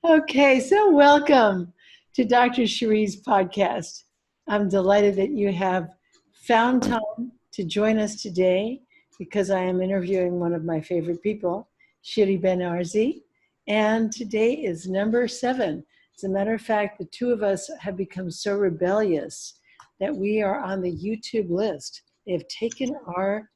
Okay, so welcome to Dr. Shiri's podcast. I'm delighted that you have found time to join us today because I am interviewing one of my favorite people, Shiri Ben Arzi, and today is number 7. As a matter of fact, the two of us have become so rebellious that we are on the YouTube list. They have taken our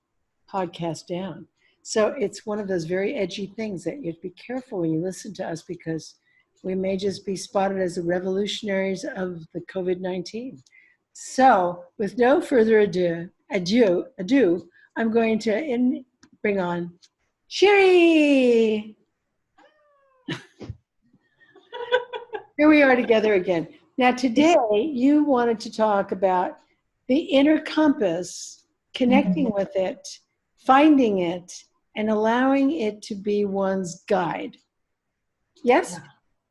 podcast down. So it's one of those very edgy things that you have to be careful when you listen to us because we may just be spotted as the revolutionaries of the COVID-19. So with no further ado, I'm going to bring on Shiri. Here we are together again. Now today you wanted to talk about the inner compass, connecting with it, finding it, and allowing it to be one's guide. Yes?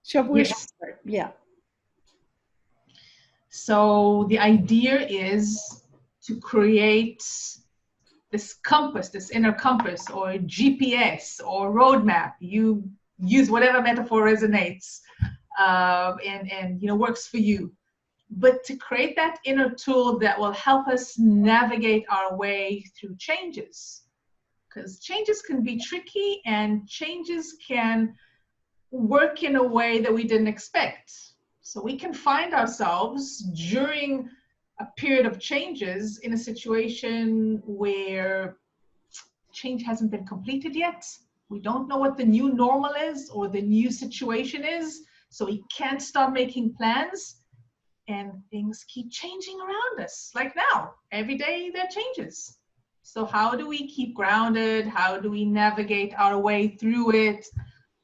So we Yes. start. Yeah. So the idea is to create this compass, this inner compass or GPS or roadmap. You use whatever metaphor resonates and works for you. But to create that inner tool that will help us navigate our way through changes. Because changes can be tricky and changes can work in a way that we didn't expect. So we can find ourselves during a period of changes in a situation where change hasn't been completed yet. We don't know what the new normal is or the new situation is. So we can't start making plans and things keep changing around us. Like now, every day there are changes. So how do we keep grounded? How do we navigate our way through it?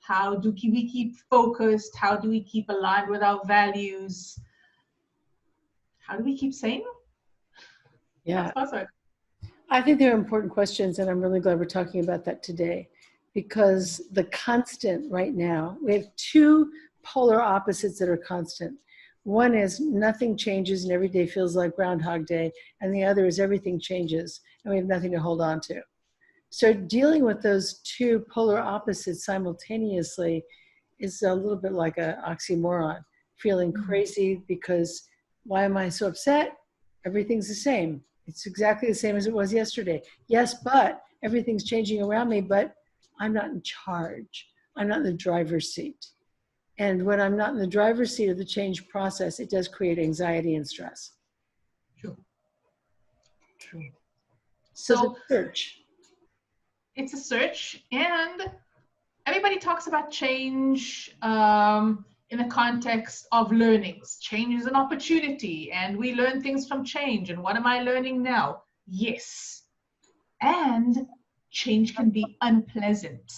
How do we keep focused? How do we keep aligned with our values? How do we keep sane? Yeah. I think they're important questions, and I'm really glad we're talking about that today because the constant right now, we have two polar opposites that are constant. One is nothing changes and every day feels like Groundhog Day, and the other is everything changes and we have nothing to hold on to. So dealing with those two polar opposites simultaneously is a little bit like an oxymoron. Feeling crazy because why am I so upset? Everything's the same. It's exactly the same as it was yesterday. Yes, but everything's changing around me, but I'm not in charge. I'm not in the driver's seat. And when I'm not in the driver's seat of the change process, it does create anxiety and stress. True. So the search. It's a search, and everybody talks about change in the context of learnings. Change is an opportunity, and we learn things from change. And what am I learning now? Yes. And change can be unpleasant.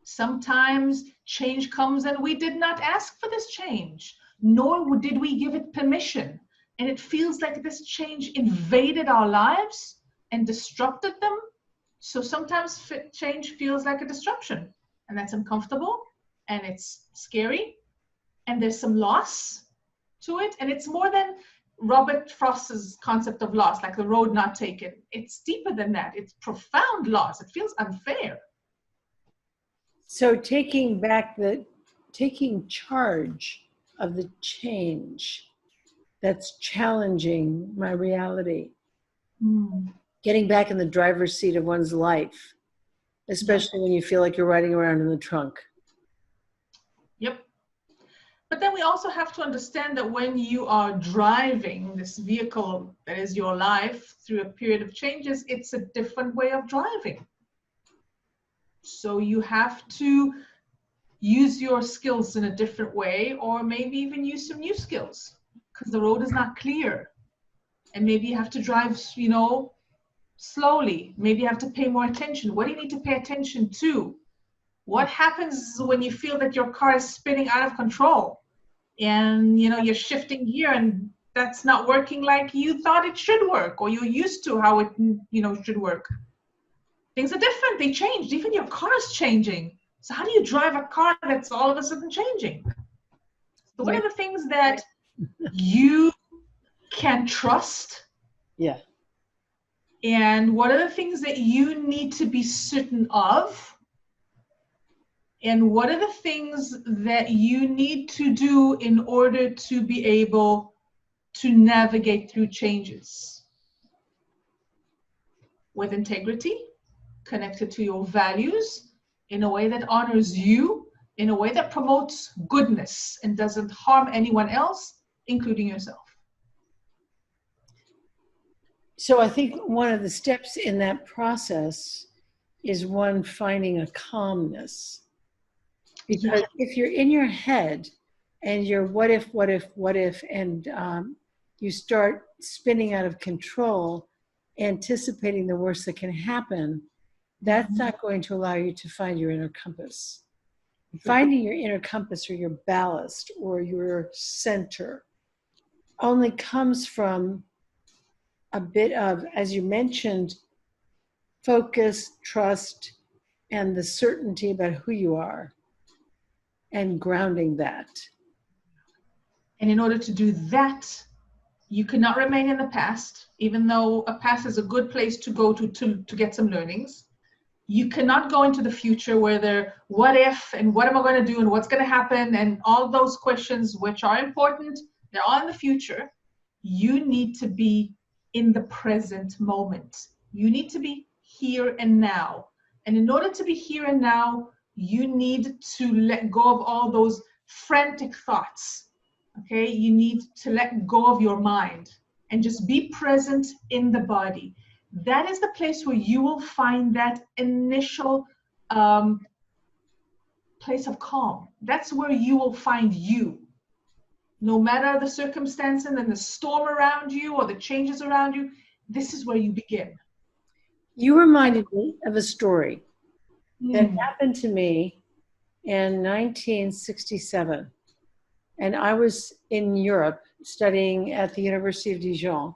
Sometimes change comes and we did not ask for this change, nor did we give it permission. And it feels like this change invaded our lives and disrupted them. So sometimes change feels like a disruption, and that's uncomfortable and it's scary and there's some loss to it. And it's more than Robert Frost's concept of loss, like the road not taken. It's deeper than that. It's profound loss. It feels unfair. So taking charge of the change that's challenging my reality. Getting back in the driver's seat of one's life, especially when you feel like you're riding around in the trunk. Yep. But then we also have to understand that when you are driving this vehicle that is your life through a period of changes, it's a different way of driving. So you have to use your skills in a different way, or maybe even use some new skills because the road is not clear. And maybe you have to drive, slowly. Maybe you have to pay more attention. What do you need to pay attention to? What happens when you feel that your car is spinning out of control and you're shifting gear and that's not working like you thought it should work, or you're used to how it should work? Things are different. They changed. Even your car is changing. So how do you drive a car that's all of a sudden changing? So what are the things that you can trust? Yeah. And what are the things that you need to be certain of? And what are the things that you need to do in order to be able to navigate through changes with integrity, connected to your values, in a way that honors you, in a way that promotes goodness and doesn't harm anyone else, including yourself. So I think one of the steps in that process is one finding a calmness. Because if you're in your head and you're what if, and you start spinning out of control, anticipating the worst that can happen, that's not going to allow you to find your inner compass. Finding your inner compass or your ballast or your center only comes from a bit of, as you mentioned, focus, trust, and the certainty about who you are and grounding that. And in order to do that, you cannot remain in the past, even though a past is a good place to go to get some learnings. You cannot go into the future where they're what if and what am I going to do and what's going to happen and all those questions, which are important, they're all in the future. You need to be in the present moment. You need to be here and now. And in order to be here and now, you need to let go of all those frantic thoughts. Okay, you need to let go of your mind and just be present in the body. That is the place where you will find that initial place of calm. That's where you will find you. No matter the circumstances and the storm around you or the changes around you, this is where you begin. You reminded me of a story that happened to me in 1967. And I was in Europe studying at the University of Dijon.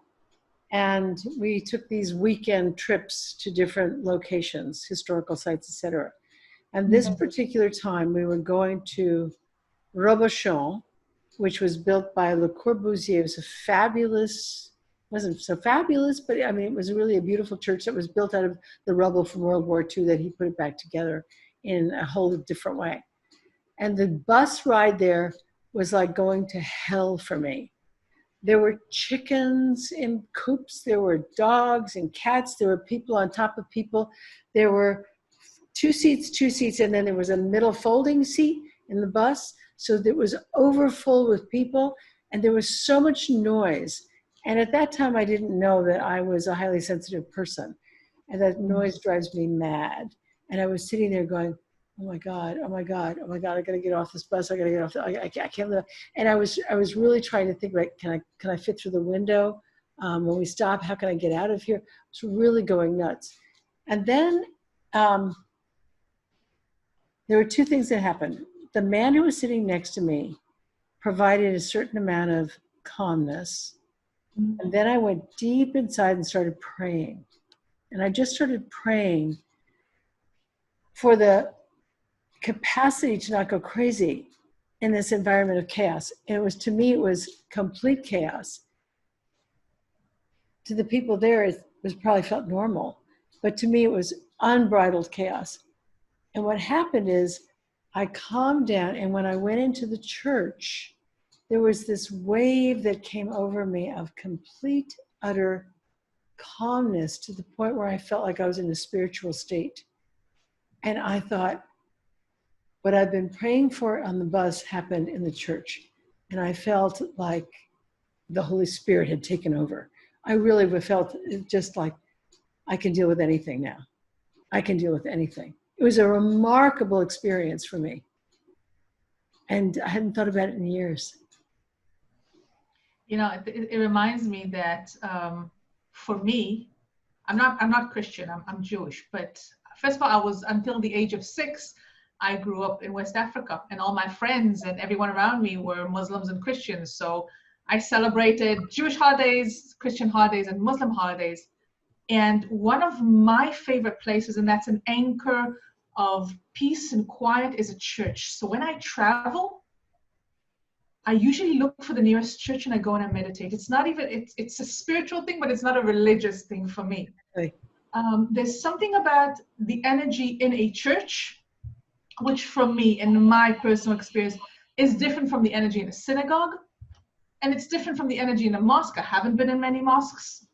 And we took these weekend trips to different locations, historical sites, etc. And this particular time we were going to Robuchon, which was built by Le Corbusier. It was a fabulous, wasn't so fabulous, but I mean, it was really a beautiful church that was built out of the rubble from World War II that he put it back together in a whole different way. And the bus ride there was like going to hell for me. There were chickens in coops, there were dogs and cats, there were people on top of people. There were two seats, and then there was a middle folding seat in the bus. So it was overfull with people, and there was so much noise. And at that time, I didn't know that I was a highly sensitive person, and that noise drives me mad. And I was sitting there going, oh my God, I gotta get off this bus. I gotta get off. I can't live. And I was really trying to think, like, can I fit through the window? When we stop, how can I get out of here? I was really going nuts. And then there were two things that happened. The man who was sitting next to me provided a certain amount of calmness. And then I went deep inside and started praying. And I just started praying for the capacity to not go crazy in this environment of chaos. And it was, to me, it was complete chaos. To the people there, it was probably felt normal. But to me, it was unbridled chaos. And what happened is I calmed down. And when I went into the church, there was this wave that came over me of complete, utter calmness, to the point where I felt like I was in a spiritual state. And I thought, what I've been praying for on the bus happened in the church. And I felt like the Holy Spirit had taken over. I really felt just like, I can deal with anything now. I can deal with anything. It was a remarkable experience for me. And I hadn't thought about it in years. You know, it reminds me that for me, I'm not Christian, I'm Jewish, but first of all, I was, until the age of 6, I grew up in West Africa, and all my friends and everyone around me were Muslims and Christians. So I celebrated Jewish holidays, Christian holidays, and Muslim holidays. And one of my favorite places, and that's an anchor of peace and quiet, is a church. So when I travel, I usually look for the nearest church and I go and I meditate. It's not even, it's a spiritual thing, but it's not a religious thing for me. Right. There's something about the energy in a church which from me, in my personal experience, is different from the energy in a synagogue. And it's different from the energy in a mosque. I haven't been in many mosques.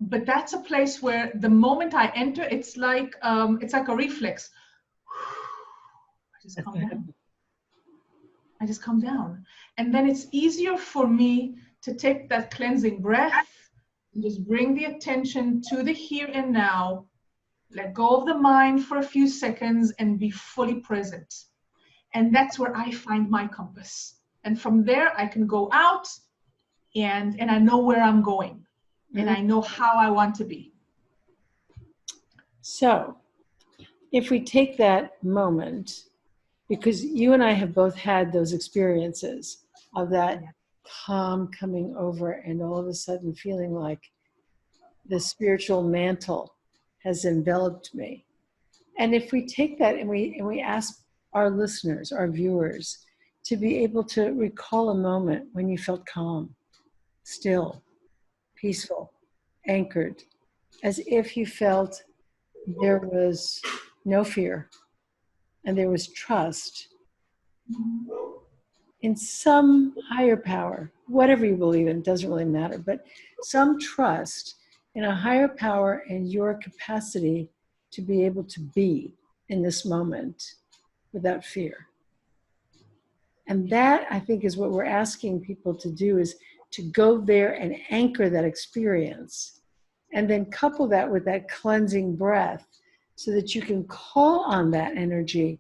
But that's a place where the moment I enter, it's like a reflex. I just calm down. I just calm down. And then it's easier for me to take that cleansing breath and just bring the attention to the here and now, let go of the mind for a few seconds and be fully present. And that's where I find my compass. And from there, I can go out and I know where I'm going and I know how I want to be. So if we take that moment, because you and I have both had those experiences of that calm coming over and all of a sudden feeling like the spiritual mantle has enveloped me. And if we take that and we ask our listeners, our viewers, to be able to recall a moment when you felt calm, still, peaceful, anchored, as if you felt there was no fear and there was trust in some higher power, whatever you believe in, it doesn't really matter, but some trust in a higher power and your capacity to be able to be in this moment without fear. And that, I think, is what we're asking people to do, is to go there and anchor that experience and then couple that with that cleansing breath so that you can call on that energy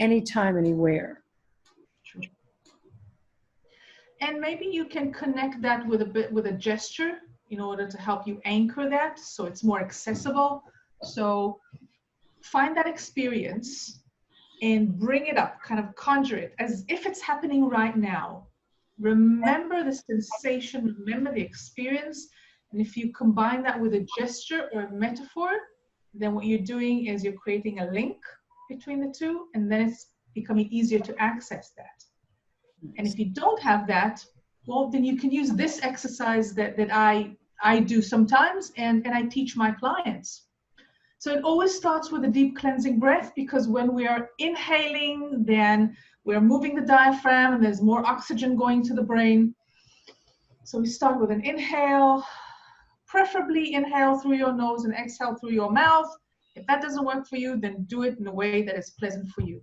anytime, anywhere. True. And maybe you can connect that with a gesture in order to help you anchor that so it's more accessible. So find that experience and bring it up, kind of conjure it as if it's happening right now. Remember the sensation, remember the experience. And if you combine that with a gesture or a metaphor, then what you're doing is you're creating a link between the two, and then it's becoming easier to access that. And if you don't have that, well, then you can use this exercise that I do sometimes and I teach my clients. So it always starts with a deep cleansing breath, because when we are inhaling, then we're moving the diaphragm and there's more oxygen going to the brain. So we start with an inhale, preferably inhale through your nose and exhale through your mouth. If that doesn't work for you, then do it in a way that is pleasant for you.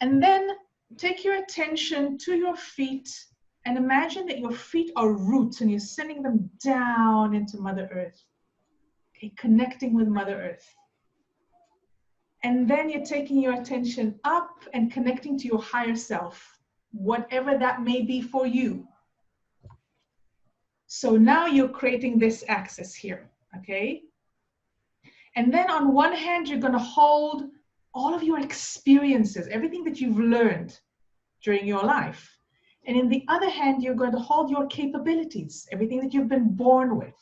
And then take your attention to your feet and imagine that your feet are roots and you're sending them down into Mother Earth. Okay, connecting with Mother Earth. And then you're taking your attention up and connecting to your higher self, whatever that may be for you. So now you're creating this axis here, okay? And then on one hand, you're going to hold all of your experiences, everything that you've learned during your life. And in the other hand, you're going to hold your capabilities, everything that you've been born with.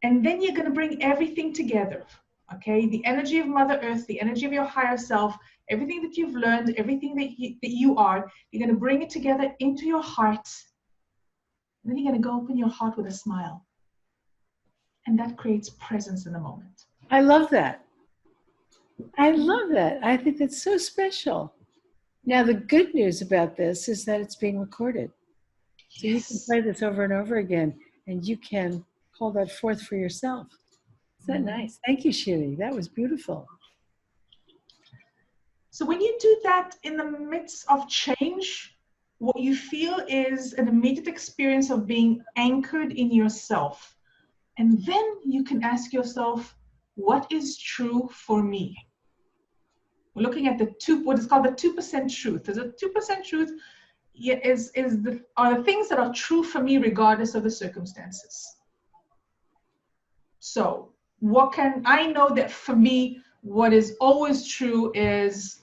And then you're going to bring everything together, okay? The energy of Mother Earth, the energy of your higher self, everything that you've learned, everything that you are, you're going to bring it together into your heart. And then you're going to go open your heart with a smile. And that creates presence in the moment. I love that. I love that. I think that's so special. Now, the good news about this is that it's being recorded. So you can play this over and over again, and you can call that forth for yourself. Is that nice? Thank you, Shiri. That was beautiful. So when you do that in the midst of change, what you feel is an immediate experience of being anchored in yourself. And then you can ask yourself, what is true for me? We're looking at what is called the 2% truth. There's a 2% truth are the things that are true for me regardless of the circumstances. So I know that for me, what is always true is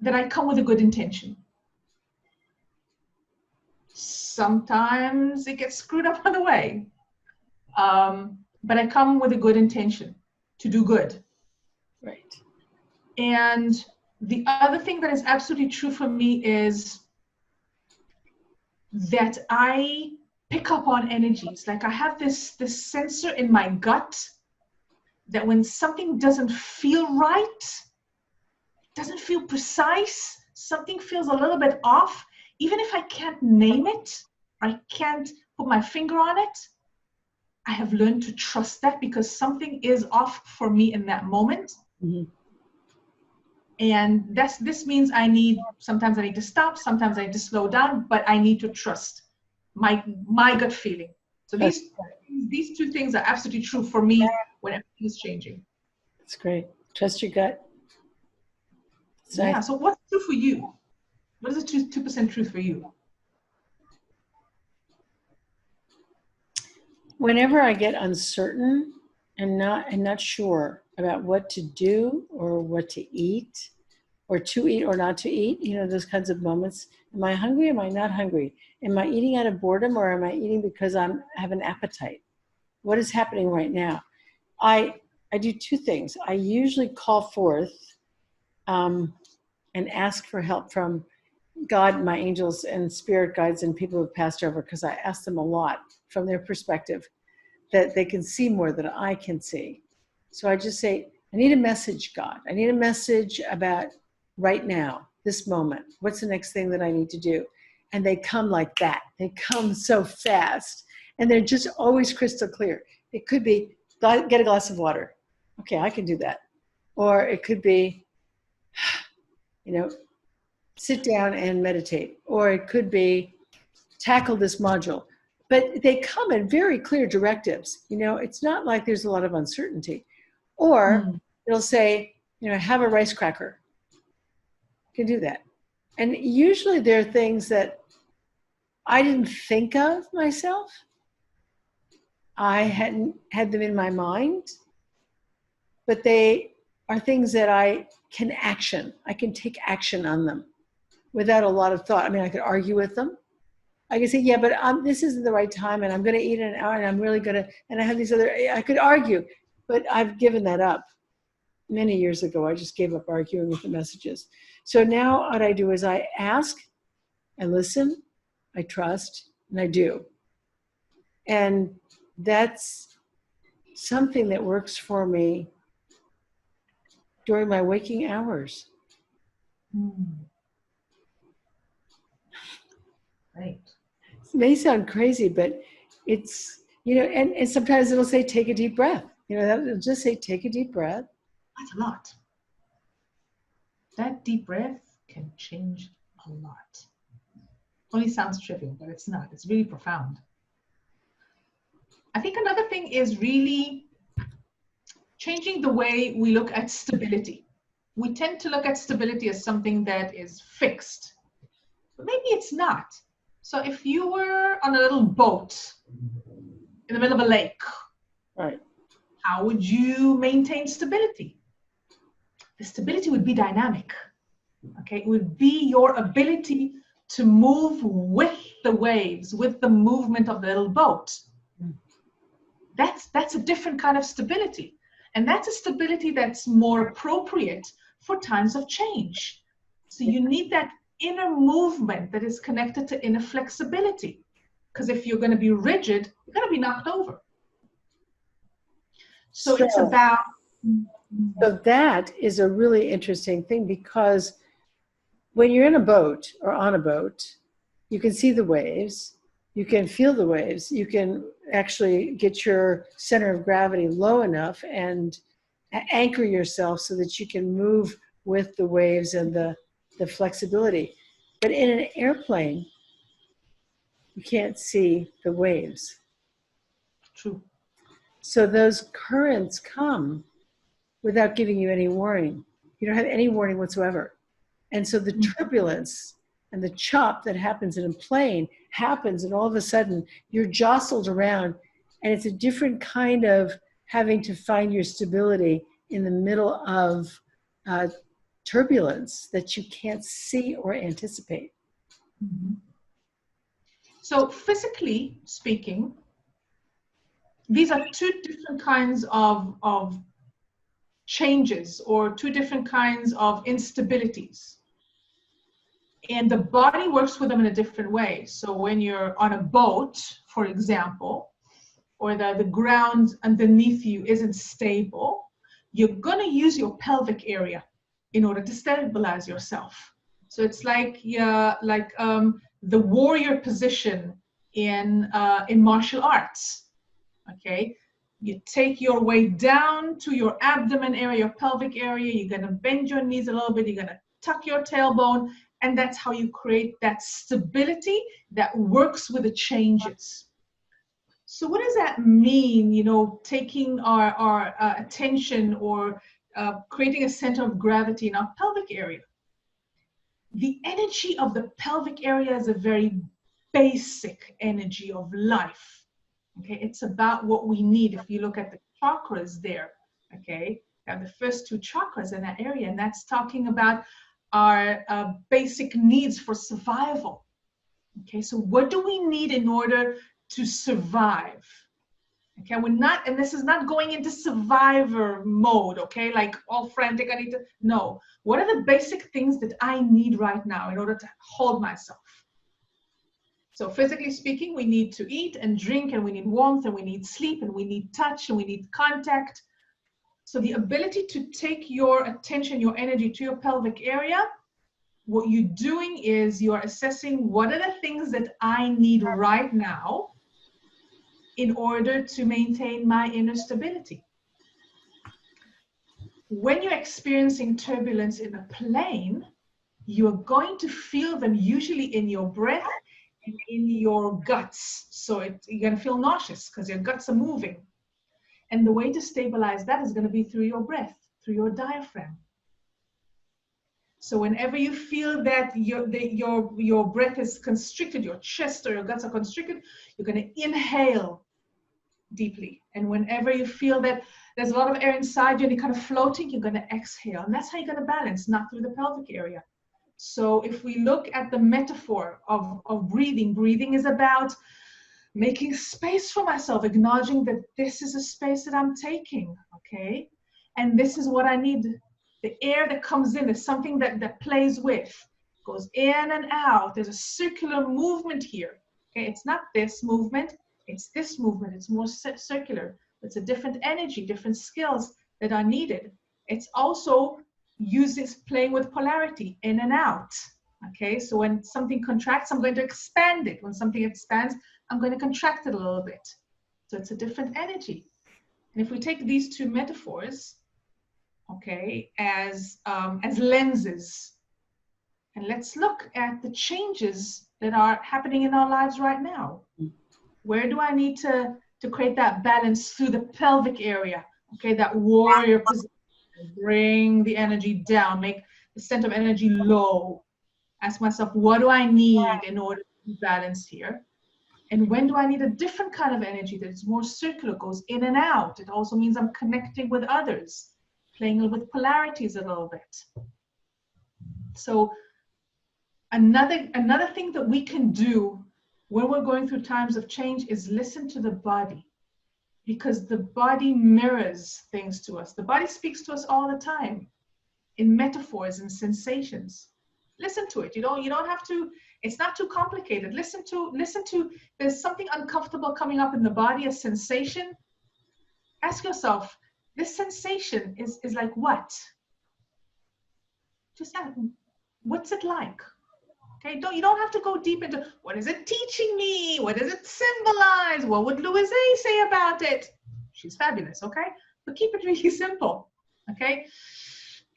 that I come with a good intention. Sometimes it gets screwed up on the way. But I come with a good intention to do good. Right. And the other thing that is absolutely true for me is that I pick up on energies. Like I have this sensor in my gut that when something doesn't feel right, doesn't feel precise, something feels a little bit off, even if I can't name it, I can't put my finger on it, I have learned to trust that because something is off for me in that moment. Mm-hmm. And this means sometimes I need to stop, sometimes I need to slow down, but I need to trust my gut feeling. So these two things are absolutely true for me when everything is changing. That's great. Trust your gut. Yeah. So what's true for you? What is the 2% truth for you? Whenever I get uncertain and not sure about what to do or what to eat or not to eat, those kinds of moments. Am I hungry? Am I not hungry? Am I eating out of boredom or am I eating because I have an appetite? What is happening right now? I do two things. I usually call forth and ask for help from God, my angels and spirit guides and people who've passed over, because I ask them a lot from their perspective that they can see more than I can see. So I just say, I need a message, God. I need a message about right now, this moment. What's the next thing that I need to do? And they come like that. They come so fast. And they're just always crystal clear. It could be, get a glass of water. Okay, I can do that. Or it could be, sit down and meditate. Or it could be, tackle this module. But they come in very clear directives. It's not like there's a lot of uncertainty. Or it'll say, have a rice cracker. You can do that. And usually there are things that I didn't think of myself. I hadn't had them in my mind, but they are things that I can action. I can take action on them without a lot of thought. I mean, I could argue with them. I could say, yeah, but this isn't the right time, and I'm going to eat in an hour, and I'm really going to, and I have these I could argue, but I've given that up. Many years ago, I just gave up arguing with the messages. So now what I do is I ask, I listen, I trust, and I do. And that's something that works for me during my waking hours. Right. It may sound crazy, but it's, and sometimes it'll say, take a deep breath. It'll just say, take a deep breath. That's a lot. That deep breath can change a lot. Only sounds trivial, but it's not. It's really profound. I think another thing is really changing the way we look at stability. We tend to look at stability as something that is fixed, but maybe it's not. So if you were on a little boat in the middle of a lake, right, how would you maintain stability? The stability would be dynamic. Okay, it would be your ability to move with the waves, with the movement of the little boat. That's a different kind of stability. And that's a stability that's more appropriate for times of change. So you need that inner movement that is connected to inner flexibility. Because if you're going to be rigid, you're going to be knocked over. So it's about... So that is a really interesting thing, because when you're in a boat or on a boat, you can see the waves, you can feel the waves, you can actually get your center of gravity low enough and anchor yourself so that you can move with the waves and the flexibility. But in an airplane, you can't see the waves. True. So those currents come without giving you any warning. You don't have any warning whatsoever. And so the turbulence and the chop that happens in a plane happens, and all of a sudden you're jostled around, and it's a different kind of having to find your stability in the middle of turbulence that you can't see or anticipate. Mm-hmm. So physically speaking, these are two different kinds of changes, or two different kinds of instabilities. And the body works with them in a different way. So when you're on a boat, for example, or the ground underneath you isn't stable, you're going to use your pelvic area in order to stabilize yourself. So it's like the warrior position in martial arts. Okay, you take your way down to your abdomen area, your pelvic area. You're going to bend your knees a little bit. You're going to tuck your tailbone, and that's how you create that stability that works with the changes. So what does that mean, you know, taking our attention or creating a center of gravity in our pelvic area? The energy of the pelvic area is a very basic energy of life. Okay, it's about what we need. If you look at the chakras there, okay, you have the first two chakras in that area, and that's talking about our basic needs for survival. Okay, so what do we need in order to survive? Okay, we're not, and this is not going into survivor mode, okay, like all frantic, I need to, no. What are the basic things that I need right now in order to hold myself? So physically speaking, we need to eat and drink, and we need warmth, and we need sleep, and we need touch, and we need contact. So the ability to take your attention, your energy to your pelvic area, what you're doing is you're assessing what are the things that I need right now in order to maintain my inner stability. When you're experiencing turbulence in a plane, you're going to feel them usually in your breath and in your guts. So you're going to feel nauseous because your guts are moving. And the way to stabilize that is going to be through your breath, through your diaphragm. So whenever you feel that your breath is constricted, your chest or your guts are constricted, you're going to inhale deeply. And whenever you feel that there's a lot of air inside you and you're kind of floating, you're going to exhale. And that's how you're going to balance, not through the pelvic area. So if we look at the metaphor of breathing, breathing is about making space for myself, acknowledging that this is a space that I'm taking, okay? And this is what I need. The air that comes in is something that plays with, goes in and out. There's a circular movement here, okay? It's not this movement, it's this movement. It's more circular. It's a different energy, different skills that are needed. It's also playing with polarity, in and out. Okay, so when something contracts, I'm going to expand it. When something expands, I'm going to contract it a little bit. So it's a different energy. And if we take these two metaphors, okay, as lenses, and let's look at the changes that are happening in our lives right now. Where do I need to create that balance through the pelvic area? Okay, that warrior position. Bring the energy down, make the center of energy low. Ask myself, what do I need in order to be balanced here? And when do I need a different kind of energy that's more circular, goes in and out? It also means I'm connecting with others, playing with polarities a little bit. So another thing that we can do when we're going through times of change is listen to the body, because the body mirrors things to us. The body speaks to us all the time in metaphors and sensations. Listen to it. You don't have to, it's not too complicated. Listen to, there's something uncomfortable coming up in the body, a sensation. Ask yourself, this sensation is like what? Just ask, what's it like? Okay, you don't have to go deep into what is it teaching me? What does it symbolize? What would Louise say about it? She's fabulous, okay? But keep it really simple, okay?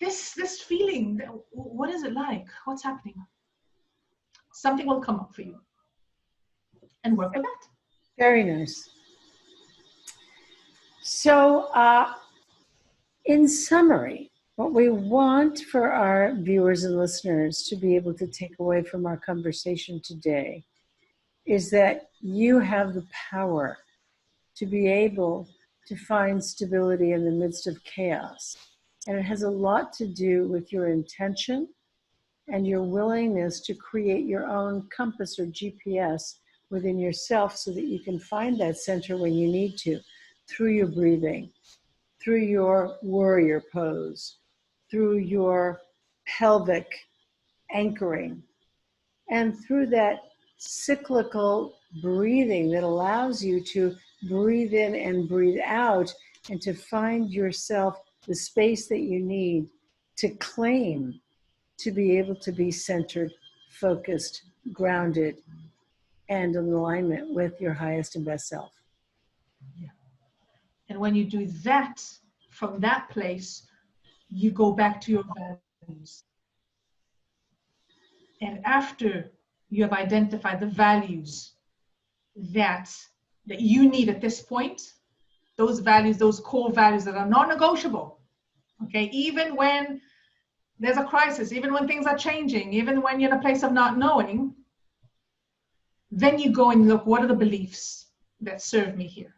This feeling, what is it like? What's happening? Something will come up for you. And work with that. Very nice. So, in summary, what we want for our viewers and listeners to be able to take away from our conversation today is that you have the power to be able to find stability in the midst of chaos. And it has a lot to do with your intention and your willingness to create your own compass or GPS within yourself so that you can find that center when you need to, through your breathing, through your warrior pose, through your pelvic anchoring, and through that cyclical breathing that allows you to breathe in and breathe out, and to find yourself the space that you need to claim to be able to be centered, focused, grounded, and in alignment with your highest and best self. Yeah. And when you do that, from that place, you go back to your values. And after you have identified the values that you need at this point, those values, those core values that are non-negotiable, okay, even when there's a crisis, even when things are changing, even when you're in a place of not knowing, then you go and look, what are the beliefs that serve me here?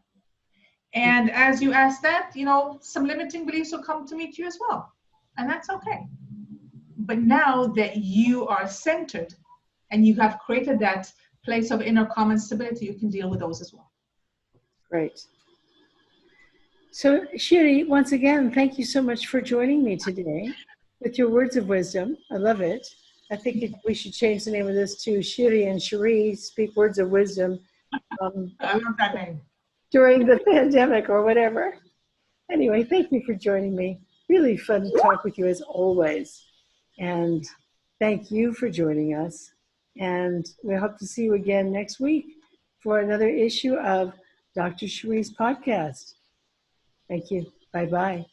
And as you ask that, some limiting beliefs will come to meet you as well. And that's okay. But now that you are centered and you have created that place of inner calm and stability, you can deal with those as well. Great. So, Shiri, once again, thank you so much for joining me today with your words of wisdom. I love it. I think we should change the name of this to Shiri and Shiri Speak Words of Wisdom. I love that name. During the pandemic or whatever. Anyway, thank you for joining me. Really fun to talk with you as always. And thank you for joining us. And we hope to see you again next week for another issue of Dr. Shiri's podcast. Thank you. Bye-bye.